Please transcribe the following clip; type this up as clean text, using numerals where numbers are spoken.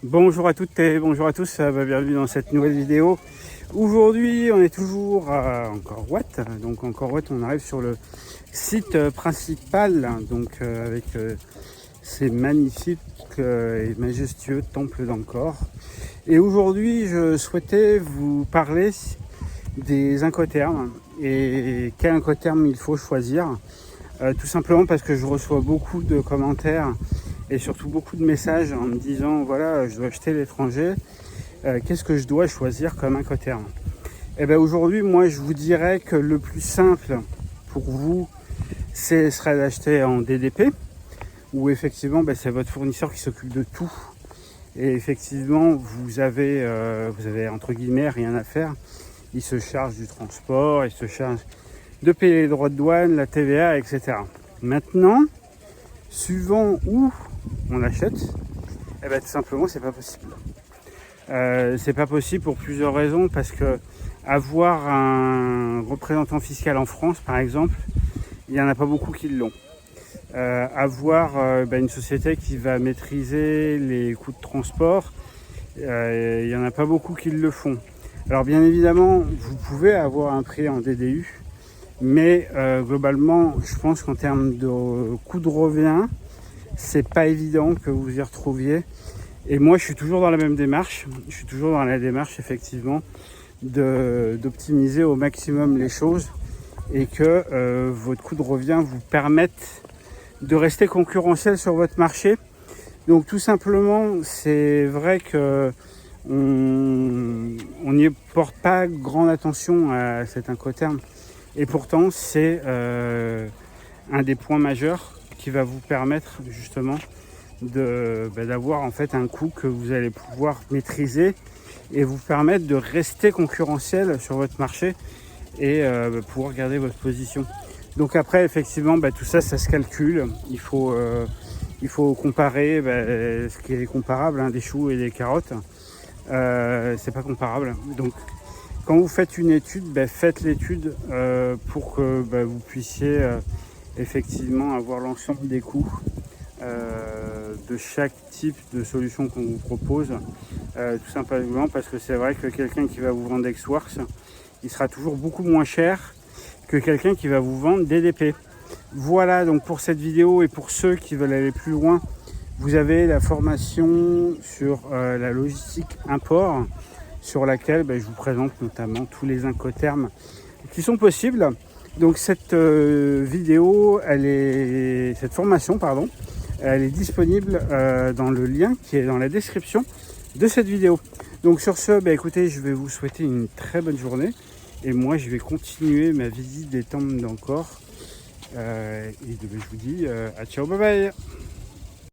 Bonjour à toutes et bonjour à tous, bienvenue dans cette nouvelle vidéo. Aujourd'hui on est toujours à Angkor Wat, donc Angkor Wat on arrive sur le site principal, donc avec ces magnifiques et majestueux temples d'Angkor. Et aujourd'hui je souhaitais vous parler des incoterms et quel incoterm il faut choisir. Tout simplement parce que je reçois beaucoup de commentaires et surtout beaucoup de messages en me disant voilà, je dois acheter l'étranger, qu'est-ce que je dois choisir comme incoterm? Et bien aujourd'hui, moi je vous dirais que le plus simple pour vous, serait d'acheter en DDP, où effectivement c'est votre fournisseur qui s'occupe de tout. Et effectivement, vous avez entre guillemets rien à faire. Il se charge du transport, il se charge de payer les droits de douane, la TVA, etc. Maintenant, suivant où on l'achète, tout simplement c'est pas possible. C'est pas possible pour plusieurs raisons, parce que avoir un représentant fiscal en France par exemple, il n'y en a pas beaucoup qui l'ont. Avoir une société qui va maîtriser les coûts de transport, il n'y en a pas beaucoup qui le font. Alors bien évidemment, vous pouvez avoir un prix en DDU, mais globalement, je pense qu'en termes de coût de revient, c'est pas évident que vous y retrouviez. Et moi, je suis toujours dans la même démarche. Je suis toujours dans la démarche, effectivement, d'optimiser au maximum les choses et que votre coût de revient vous permette de rester concurrentiel sur votre marché. Donc, tout simplement, c'est vrai que on n'y porte pas grande attention à cet incoterm. Et pourtant, c'est un des points majeurs qui va vous permettre justement d'avoir en fait un coût que vous allez pouvoir maîtriser et vous permettre de rester concurrentiel sur votre marché et pouvoir garder votre position. Donc après, effectivement, tout ça, ça se calcule. Il faut comparer ce qui est comparable, des choux et des carottes. C'est pas comparable. Donc quand vous faites une étude, faites l'étude pour que vous puissiez effectivement avoir l'ensemble des coûts de chaque type de solution qu'on vous propose, tout simplement parce que c'est vrai que quelqu'un qui va vous vendre Xworks, il sera toujours beaucoup moins cher que quelqu'un qui va vous vendre DDP. Voilà donc pour cette vidéo, et pour ceux qui veulent aller plus loin, vous avez la formation sur la logistique import, sur laquelle je vous présente notamment tous les incoterms qui sont possibles. Donc cette formation, elle est disponible dans le lien qui est dans la description de cette vidéo. Donc sur ce, écoutez, je vais vous souhaiter une très bonne journée. Et moi, je vais continuer ma visite des temples d'Angkor. Et je vous dis à ciao, bye bye.